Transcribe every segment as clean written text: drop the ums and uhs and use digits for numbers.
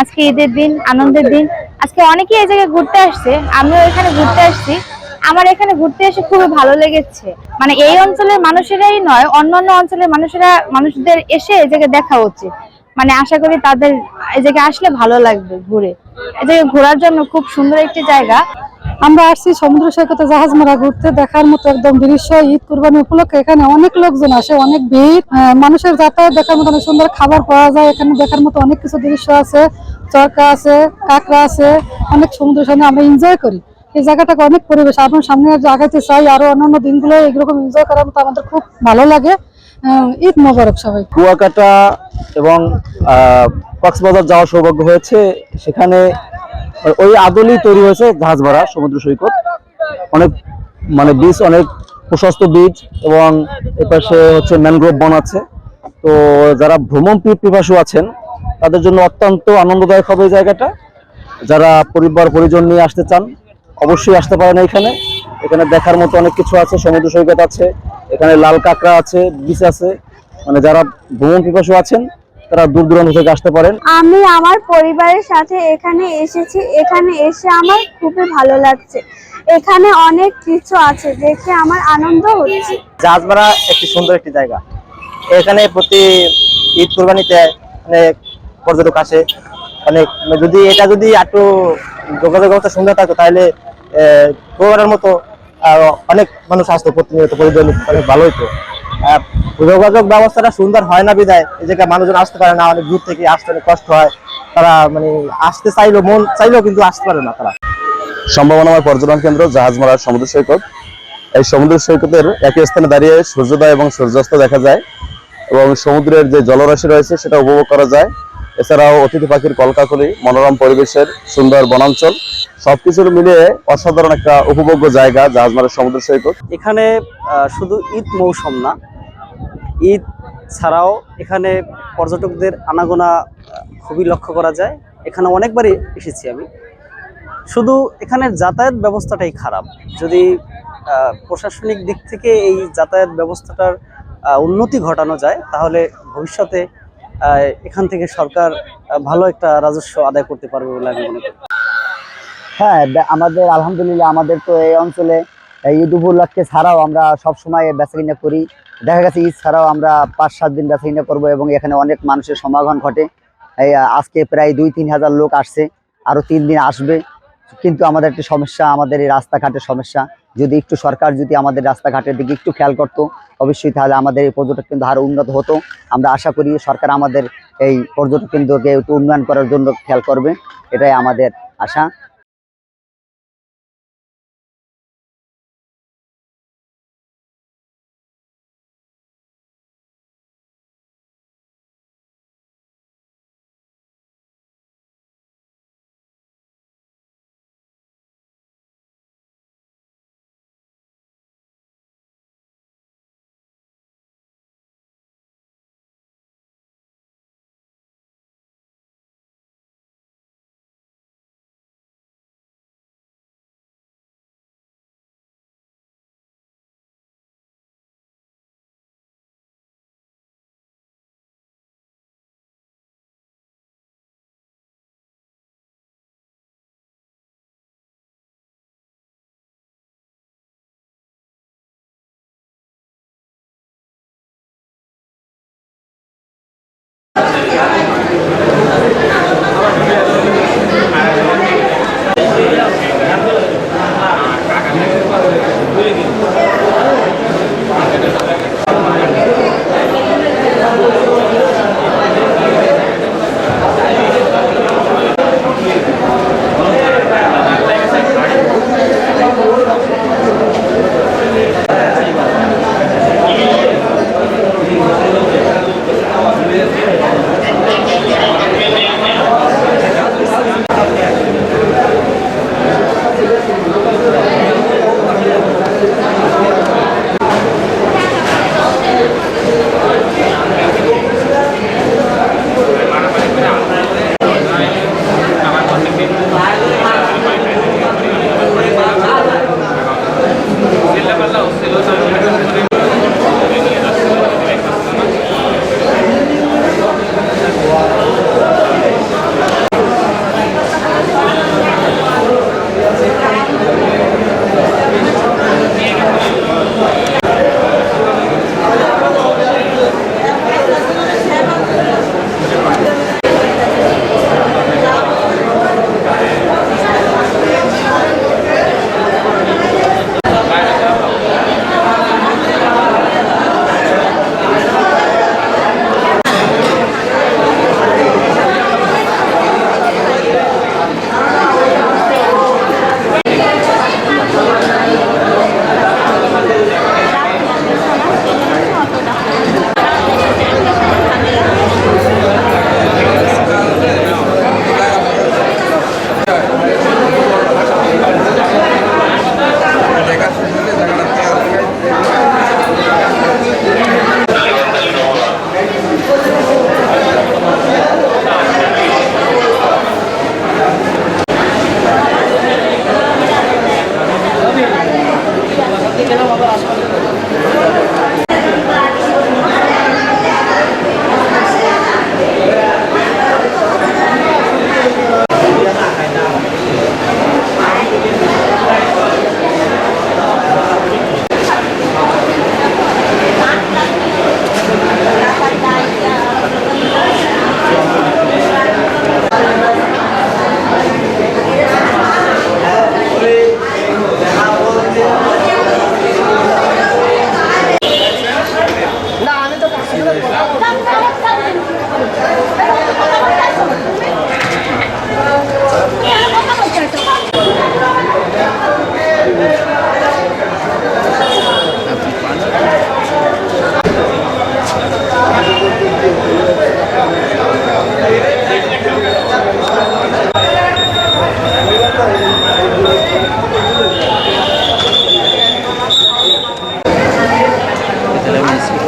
আজকে ঈদের দিন, আনন্দের দিন। আজকে অনেকেই এই জায়গায় ঘুরতে আসছে, আমিও এখানে ঘুরতে আসছি। আমার এখানে ঘুরতে এসে খুবই ভালো লেগেছে। মানে এই অঞ্চলের মানুষেরাই নয়, অন্যান্য অঞ্চলের মানুষদের এসে এই জায়গায় দেখা উচিত। মানে আশা করি তাদের এই জায়গায় আসলে ভালো লাগবে ঘুরে। এই জায়গায় ঘোরার জন্য খুব সুন্দর একটি জায়গা। আমরা আসছি সমুদ্র সৈকতে জাহাজ মারা ঘুরতে, দেখার মতো একদম দৃশ্য। ঈদ কুরবানি উপলক্ষে এখানে অনেক লোকজন আসে, অনেক ভিড়। মানুষের যাতায়াত দেখার মতো, অনেক সুন্দর খাবার পাওয়া যায় এখানে, দেখার মতো অনেক কিছু দৃশ্য আছে। চরকা আছে, কাঁকড়া আছে, অনেক সমুদ্রের সামনে আমরা এনজয় করি। এই জায়গাটাকে অনেক পরিবেশ আপনার সামনে আগাইতে চাই, আরো অন্যান্য দিনগুলো এরকম এনজয় করার মতো আমাদের খুব ভালো লাগে। ঈদ মোবারক সবাই। কুয়াকাটা এবং কক্সবাজার যাওয়ার সৌভাগ্য হয়েছে। সেখানে ওই আদলেই তৈরি হয়েছে জাহাজ ভাড়া সমুদ্র সৈকত। অনেক মানে বীজ, অনেক প্রশস্ত বীজ, এবং এপাশে হচ্ছে ম্যানগ্রোভ বন আছে। তো যারা ভ্রমণ পিপাসু আছেন তাদের জন্য অত্যন্ত আনন্দদায়ক হবে এই জায়গাটা। যারা পরিবার পরিজন নিয়ে আসতে চান অবশ্যই আসতে পারেন। এখানে এখানে দেখার মতো অনেক কিছু আছে, সমুদ্র সৈকত আছে, এখানে লাল কাঁকড়া আছে, বিচ আছে। মানে যারা ভ্রমণ পিপাসু আছেন তারা দূর দূরান্ত থেকে আসতে পারেন। আমি আমার পরিবারের সাথে এখানে এসেছি। এখানে এসে আমার খুবই ভালো লাগছে। এখানে অনেক কিছু আছে, দেখে আমার আনন্দ হচ্ছে। জাহাজমারা একটি সুন্দর একটি জায়গা। এখানে প্রতি ঈদ কুরবানিতে অনেক পর্যটক আসে। অনেক যদি একটু যোগাযোগ ব্যবস্থা সুন্দর থাকতো তাহলে প্রবারের মতো অনেক মানুষ আসতো প্রতিনিয়ত, পরিজন অনেক ভালো হইতো। যোগাযোগ ব্যবস্থাটা সুন্দর হয় না বিধায় এই জায়গায় মানুষজন আসতে পারে না, অনেক দূর থেকে আসতে অনেক কষ্ট হয়। তারা মানে আসতে চাইলেও, মন চাইলেও কিন্তু আসতে পারে না তারা। সম্ভাবনাময় পর্যটন কেন্দ্র জাহাজমারা সমুদ্র সৈকত। এই সমুদ্র সৈকতের একই স্থানে দাঁড়িয়ে সূর্যোদয় এবং সূর্যাস্ত দেখা যায়, এবং সমুদ্রের যে জলরাশি রয়েছে সেটা উপভোগ করা যায়। এছাড়াও অতিথি পাখির কলকাকলি, মনোরম পরিবেশের সুন্দর বনাঞ্চল, সবকিছু মিলিয়ে অসাধারণ একটা উপভোগ্য জায়গা জাহাজমারা সমুদ্র সৈকত। এখানে শুধু ঈদ মৌসুম না, ঈদ ছাড়াও এখানে পর্যটকদের আনাগোনা খুবই লক্ষ্য করা যায়। এখানে অনেকবারই এসেছি আমি। শুধু এখানের যাতায়াত ব্যবস্থাটাই খারাপ। যদি প্রশাসনিক দিক থেকে এই যাতায়াত ব্যবস্থাটার উন্নতি ঘটানো যায় তাহলে ভবিষ্যতে এখান থেকে সরকার ভালো একটা রাজস্ব আদায় করতে পারবে বলে আমি মনে করি। হ্যাঁ, আমাদের আলহামদুলিল্লাহ আমাদের তো এই অঞ্চলে ঈদ উপলক্ষে ছাড়াও আমরা সব সময় বেচাকিনা করি। দেখা গেছে ঈদ ছাড়াও আমরা 5-7 দিন বেচাকিনা করবো, এবং এখানে অনেক মানুষের সমাগম ঘটে। এই আজকে প্রায় 2-3 হাজার লোক আসছে, আরো 3 দিন আসবে। কিন্তু আমাদের একটি সমস্যা, আমাদের এই রাস্তাঘাটের সমস্যা। যদি একটু সরকার যদি আমাদের রাস্তাঘাটের দিকে একটু খেয়াল করতো অবশ্যই, তাহলে আমাদের এই পর্যটক কেন্দ্র আরো উন্নত হতো। আমরা আশা করি সরকার আমাদের এই পর্যটক কেন্দ্রকে একটু উন্নয়ন করার জন্য খেয়াল করবে, এটাই আমাদের আশা।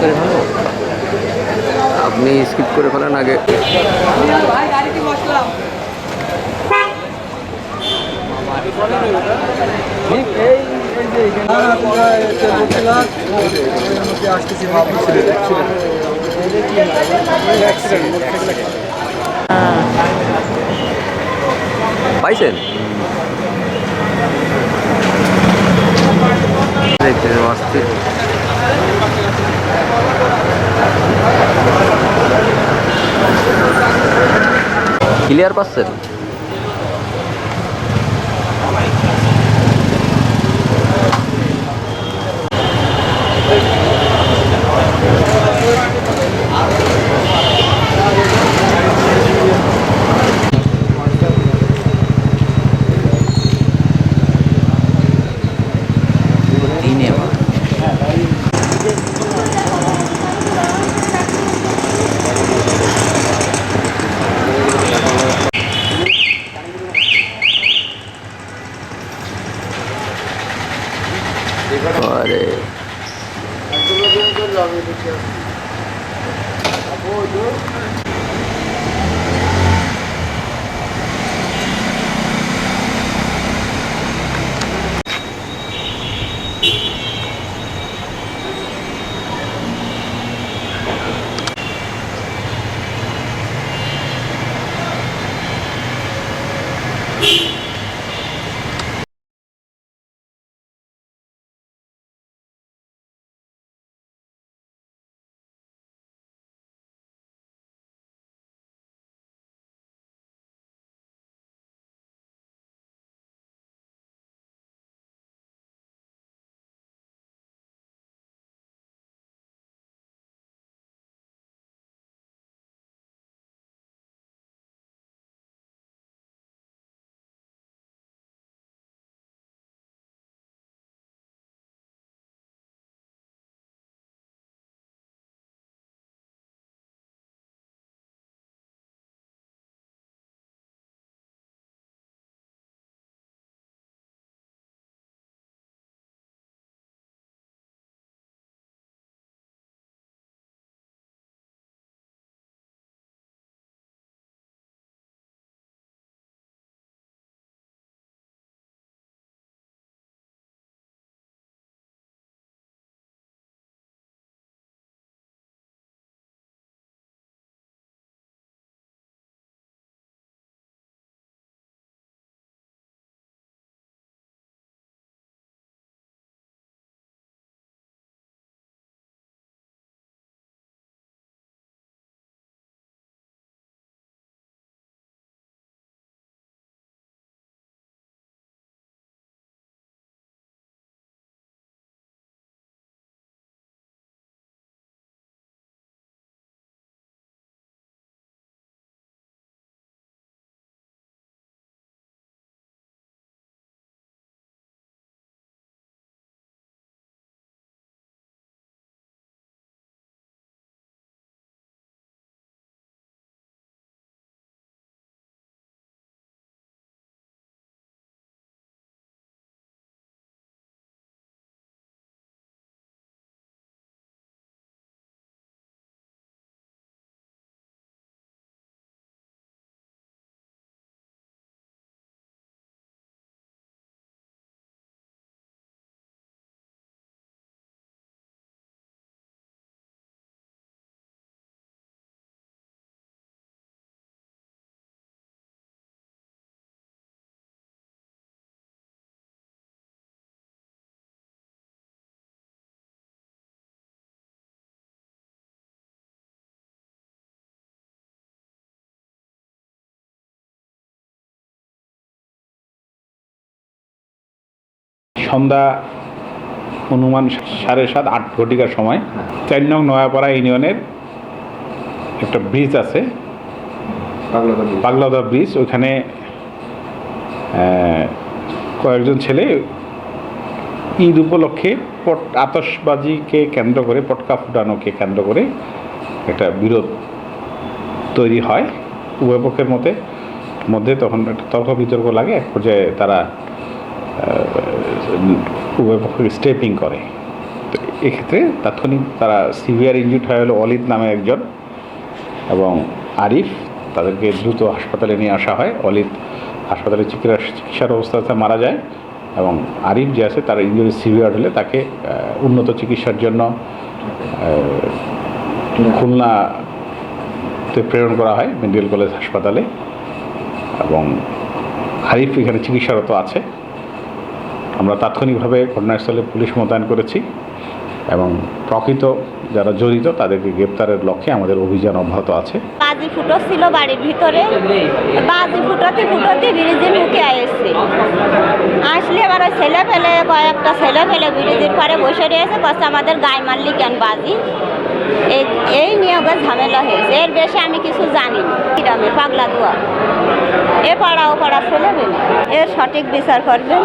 তরকারি ভালো, আপনি স্কিপ করে ফেলেন আগে। পাইছেন দেখতে আসছে। ক্লিয়ার পাচ্ছেন? আরে সন্ধ্যা অনুমান 7:30-8 ঘটিকার সময় 4 নং নয়াপাড়া ইউনিয়নের একটা ব্রিজ আছে, পাগলাদা ব্রিজ। ওইখানে কয়েকজন ছেলে ঈদ উপলক্ষে আতশবাজিকে কেন্দ্র করে, পটকা ফুটানোকে কেন্দ্র করে একটা বিরোধ তৈরি হয় উভয় পক্ষের মধ্যে। তখন একটা তর্ক বিতর্ক লাগে, এক পর্যায়ে তারা উভয় পক্ষকে স্টেপিং করে। তো এক্ষেত্রে তাৎক্ষণিক তারা সিভিয়ার ইনজুর্ড হয়ে হলো অলিদ নামে একজন এবং আরিফ, তাদেরকে দ্রুত হাসপাতালে নিয়ে আসা হয়। অলিদ হাসপাতালে চিকিৎসার অবস্থাতে মারা যায় এবং আরিফ যে আছে তার ইনজুরি সিভিয়ার হলে তাকে উন্নত চিকিৎসার জন্য খুলনাতে প্রেরণ করা হয় মেডিকেল কলেজ হাসপাতালে এবং আরিফ এখানে চিকিৎসারত আছে। আমরা তাৎক্ষণিকভাবে ঘটনাস্থলে পুলিশ মোতায়েন করেছি এবং প্রকৃত যারা জড়িত তাদেরকে গ্রেপ্তারের লক্ষ্যে আমাদের অভিযান অব্যাহত আছে। বাজি ফুটো ছিল বাড়ির ভিতরে, বাজি ফুটোতে ফুটোতে ব্রিজের মুখে আসছে, আসলে এবার ওই কয়েকটা ছেলে ফেলে ব্রিজের পরে বসে রয়েছে, কষ্ট আমাদের গায়ে মারলি কেন বাজি, এই নিয়ে ওদের ঝামেলা হয়েছে। এর বেশি আমি কিছু জানি না। গ্রামে পাগলা দোয়া এ পাড়া ও পাড়া ছেলে মেয়ে, এর সঠিক বিচার করবেন।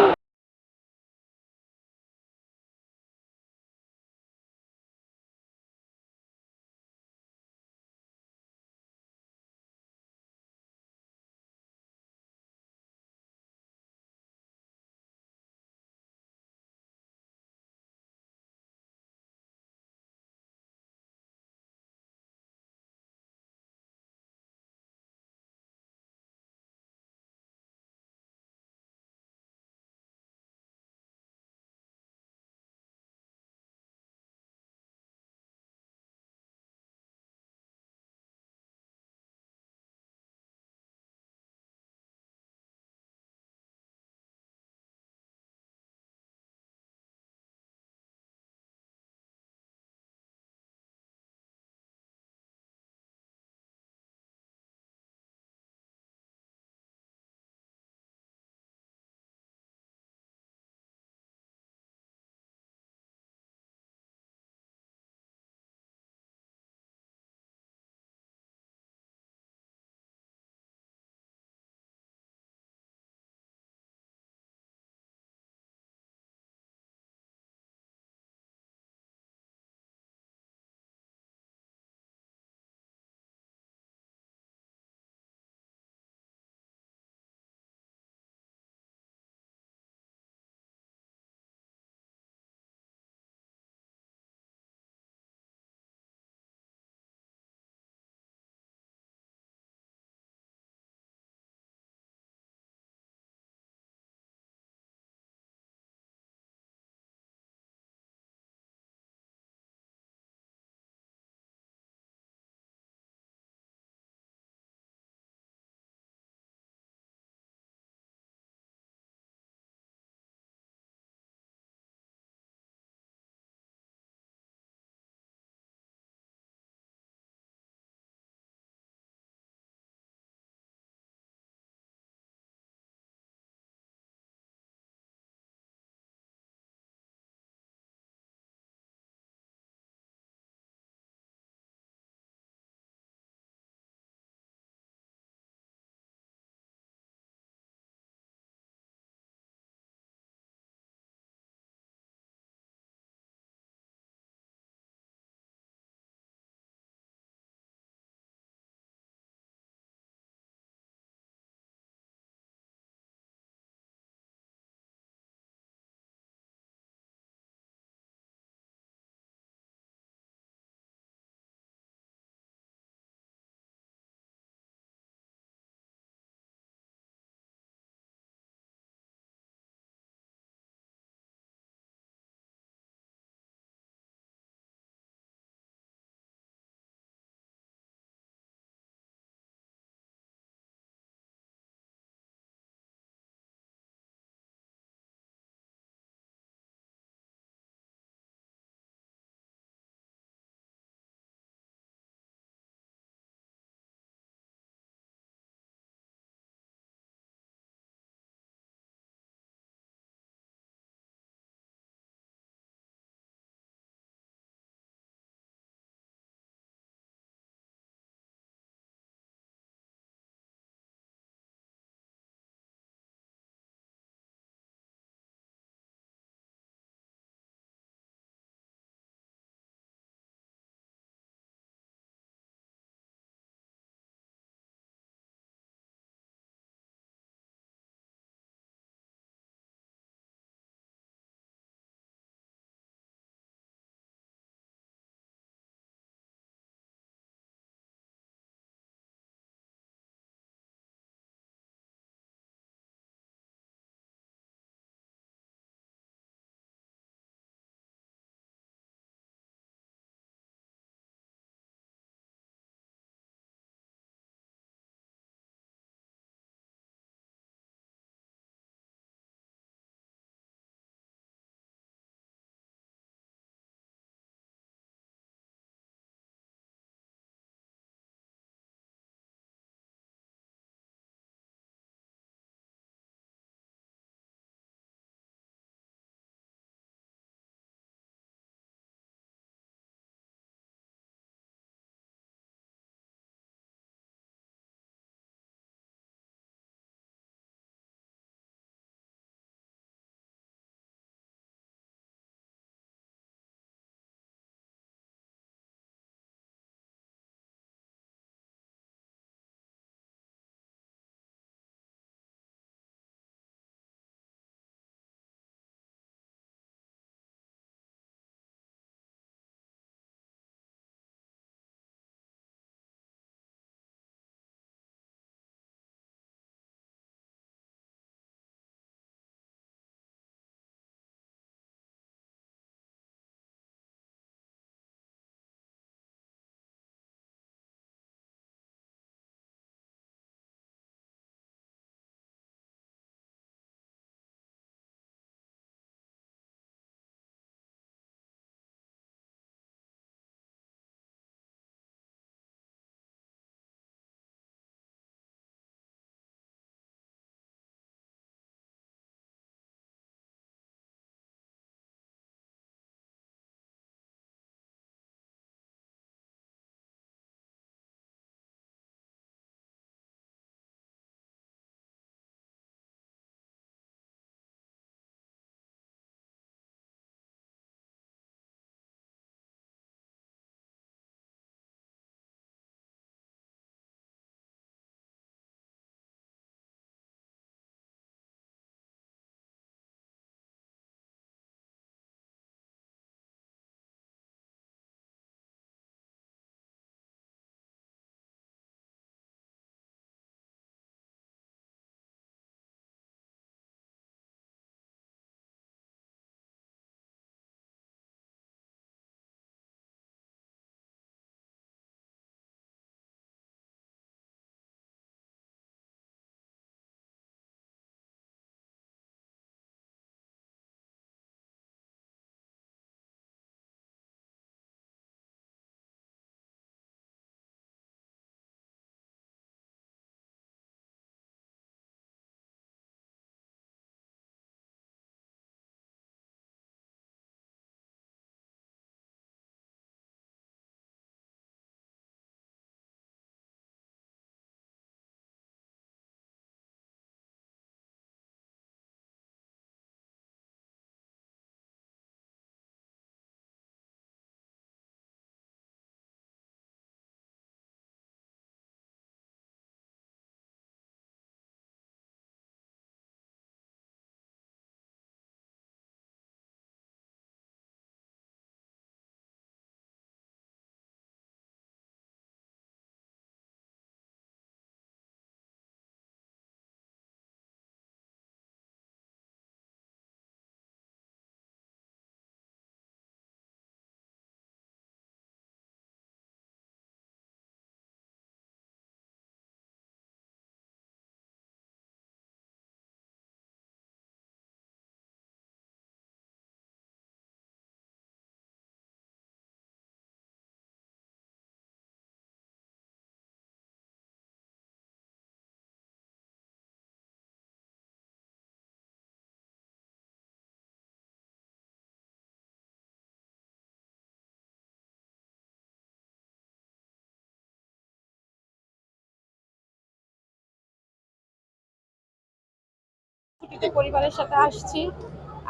ছুটিতে পরিবারের সাথে আসছি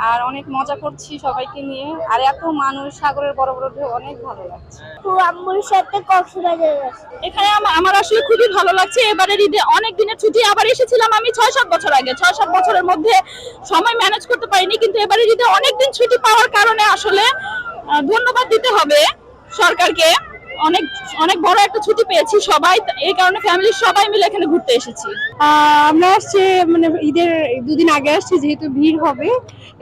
আর অনেক মজা করছি সবাইকে নিয়ে। আর এত মানুষ, সাগরের বড় বড় ঢেউ, অনেক ভালো লাগছে। তো আম্মুর সাথে কক্সবাজার আসছি। এখানে আমার আসলে খুবই ভালো লাগছে। এবারের ঈদে অনেক দিনের ছুটি, আবার এসেছিলাম আমি 6-7 বছর আগে। 6-7 বছরের মধ্যে সময় ম্যানেজ করতে পারিনি, কিন্তু এবারের ঈদে অনেক দিন ছুটি পাওয়ার কারণে আসলে ধন্যবাদ দিতে হবে সরকারকে। অনেক অনেক বড় একটা ছুটি পেয়েছি সবাই, এই কারণে ফ্যামিলির সবাই মিলে এখানে ঘুরতে এসেছি। আমরা আসছি মানে ঈদের 2 দিন আগে আসছি, যেহেতু ভিড় হবে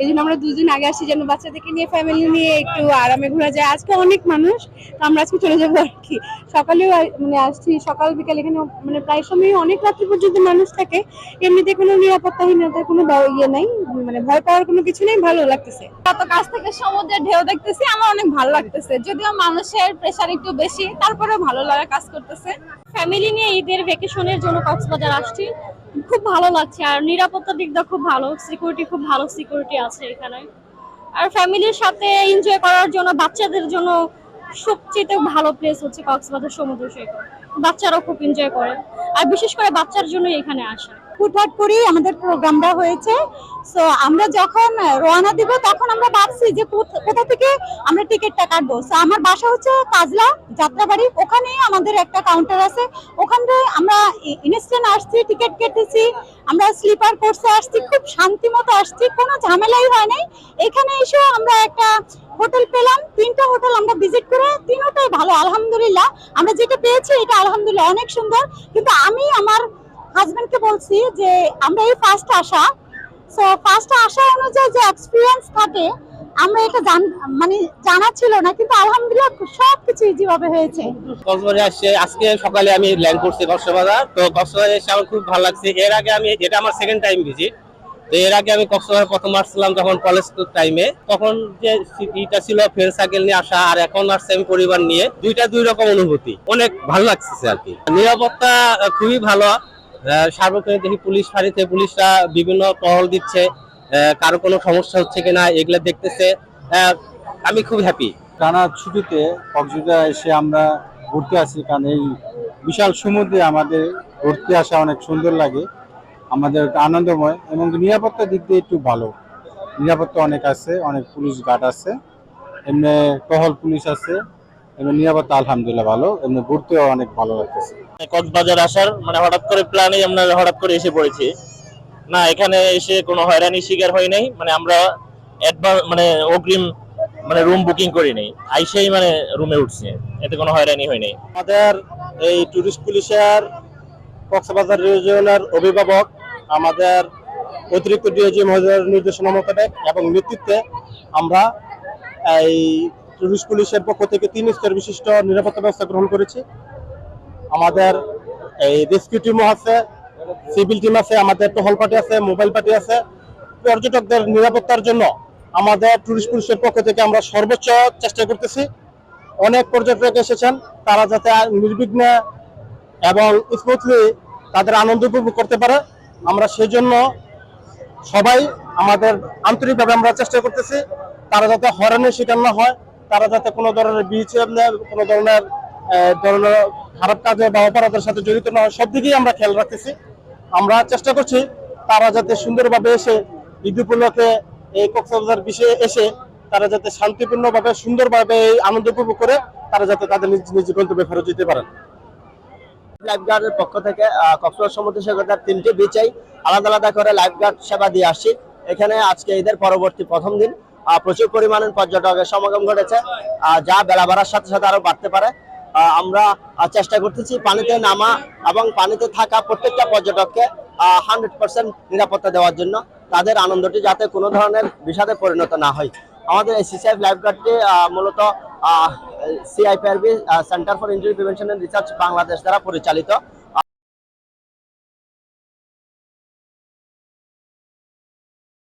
এই জন্য আমরা 2 দিন আগে আসছি, যেন বাচ্চাদেরকে নিয়ে ফ্যামিলি নিয়ে একটু আরামে ঘোরা যায়। আজকে অনেক মানুষ, তো আমরা আজকে চলে যাবো আর কি। সকালেও মানে আসছি, সকাল বিকাল এখানে মানে প্রায় সময় অনেক রাত্রি পর্যন্ত মানুষ থাকে। এমনিতে কোনো নিরাপত্তাহীনতার কোনো ইয়ে নাই, মানে ভয় পাওয়ার কোনো কিছু নেই, ভালো লাগতেছে। কত কাছ থেকে সমুদ্রের ঢেউ দেখতেছি, আমার অনেক ভালো লাগতেছে। যদিও মানুষের প্রেসার একটু বেশি, তারপরেও ভালো লাগা কাজ করতেছে। ফ্যামিলি নিয়ে ঈদের ভ্যাকেশনের জন্য কক্সবাজার আসছি, খুব ভালো লাগছে। আর নিরাপত্তার দিকটা খুব ভালো, সিকিউরিটি খুব ভালো সিকিউরিটি আছে এখানে। আর ফ্যামিলির সাথে এনজয় করার জন্য, বাচ্চাদের জন্য সবচেয়ে ভালো প্লেস হচ্ছে কক্সবাজার সমুদ্র সৈকত। বাচ্চারাও খুব এনজয় করে, আর বিশেষ করে বাচ্চার জন্য এখানে আসা। হুটহাট করেই আমাদের প্রোগ্রামটা হয়েছে। সো আমরা যখন রওনা দিব তখন আমরা ভাবছি যে কোথা থেকে আমরা টিকিটটা কাটবো। সো আমার বাসা হচ্ছে কাজলা যাত্রাবাড়ি, ওখানেই আমাদের একটা কাউন্টার আছে। ওখানে আমরা ইনস্ট্যান্ট আসছি, টিকিট কেটেছি, আমরা স্লিপার কোর্সে আসছি, খুব শান্তি মতো আসছি, কোনো ঝামেলাই হয় নাই। এখানে এসে আমরা একটা হোটেল পেলাম, 3টা হোটেল আমরা ভিজিট করে 3টাই ভালো আলহামদুলিল্লাহ। আমরা যেটা পেয়েছি এটা আলহামদুলিল্লাহ অনেক সুন্দর। কিন্তু আমি আমার হাজবেন্ডকে বলছি যে আমরা এই ফার্স্ট আসা, সো ফার্স্ট আসা অনুযায়ী যে এক্সপিরিয়েন্স থাকে আমরা এটা মানে জানা ছিল না, কিন্তু আলহামদুলিল্লাহ সবকিছু ইজিভাবে হয়েছে। কক্সবাজারে আসছে, আজকে সকালে আমি ল্যান্ড করছি কক্সবাজার। তো কক্সবাজারে এসে আমার খুব ভালো লাগছে। এর আগে আমি, এটা আমার সেকেন্ড টাইম ভিজিট। তো এর আগে আমি কক্সবাজার প্রথম আসছিলাম যখন কলেজ টাইমে, তখন যে স্মৃতিটা ছিল ফ্রেন্ড সার্কেল নিয়ে আসা, আর এখন আসছে আমি পরিবার নিয়ে। দুই রকম অনুভূতি, অনেক ভালো লাগছে আর কি। নিরাপত্তা খুবই ভালো। সার্বক্ষণিক দেখি পুলিশ ফাঁড়িতে পুলিশরা বিভিন্ন টহল দিচ্ছে, কারো কোনো সমস্যা হচ্ছে কিনা এগুলো দেখতেছে। আমি খুব হ্যাপি। টানা ছুটিতে কক্সবাজার এসে আমরা ঘুরতে আসি, কারণ এই বিশাল সমুদ্রে আমাদের ঘুরতে আসা অনেক সুন্দর লাগে, আমাদের আনন্দময়, এবং নিরাপত্তার দিক দিয়ে একটু ভালো। নিরাপত্তা অনেক আছে, অনেক পুলিশ গার্ড আছে, এমনি টহল পুলিশ আছে, এবং নিরাপত্তা আলহামদুলিল্লাহ ভালো, এমনি ঘুরতেও অনেক ভালো লাগতেছে। কক্সবাজার আসার মানে হঠাৎ করে প্ল্যানে আমরা হঠাৎ করে এসে পড়েছি। না, এখানে এসে কোনো হয়রানির শিকার হয় নাই। মানে আমরা মানে অগ্রিম মানে রুম বুকিং করি নাই, আইসেই মানে রুমে উঠছে, এতে কোনো হয়রানি হয় নাই। আমাদের এই টুরিস্ট পুলিশের কক্সবাজার রিজিয়নের অভিভাবক আমাদের অতিরিক্ত ডিআইজি মহোদয়ের নির্দেশনা মোতাবেক এবং নেতৃত্বে আমরা এই টুরিস্ট পুলিশের পক্ষ থেকে 3 স্তর বিশিষ্ট নিরাপত্তা ব্যবস্থা গ্রহণ করেছি। আমাদের এই রেস্কিউ টিম আছে, সিভিল টিম আছে, আমাদের টহল পার্টি আছে, মোবাইল পার্টি আছে। পর্যটকদের নিরাপত্তার জন্য আমাদের টুরিস্ট পুলিশের পক্ষ থেকে আমরা সর্বোচ্চ চেষ্টা করতেছি। অনেক পর্যটক এসেছেন, তারা যাতে নির্বিঘ্নে এবং স্মুথলি তাদের আনন্দ উপভোগ করতে পারে, আমরা সেই জন্য সবাই আমাদের আন্তরিকভাবে আমরা চেষ্টা করতেছি। তারা যাতে হয়রানির শিকার না হয়, তারা যাতে কোনো ধরনের কোনো ধরনের খারাপ কাজে বা অপরাধের সাথে জড়িত না হয়, সব দিকেই আমরা খেয়াল রাখতেছি। আমরা চেষ্টা করছি তারা যাতে সুন্দরভাবে এসে ঈদ উপলক্ষে এই কক্সবাজার বিষয়ে এসে তারা যাতে শান্তিপূর্ণভাবে সুন্দরভাবে এই আনন্দ উপভোগ করে তারা যাতে তাদের নিজ নিজ গন্তব্যে ফেরত যেতে পারেন। লাইফগার্ডের পক্ষ থেকে কক্সবাজার সমুদ্র সৈকতের 3টি বিচেই আলাদা আলাদা করে লাইফগার্ড সেবা দিয়ে আসছি। এখানে আজকে ঈদের পরবর্তী প্রথম দিন প্রচুর পরিমাণে পর্যটকের সমাগম ঘটেছে, যা বেলা বাড়ার সাথে সাথে আরো বাড়তে পারে। আমরা চেষ্টা করতেছি পানিতে নামা এবং পানিতে থাকা প্রত্যেকটা পর্যটককে 100% নিরাপত্তা দেওয়ার জন্য, তাদের আনন্দটি যাতে কোনো ধরনের বিষাদে পরিণত না হয়। আমাদের এই সিসিএফ লাইফগার্ডটি মূলত CIPRB centre for injury prevention and research Bangladesh দ্বারা পরিচালিত।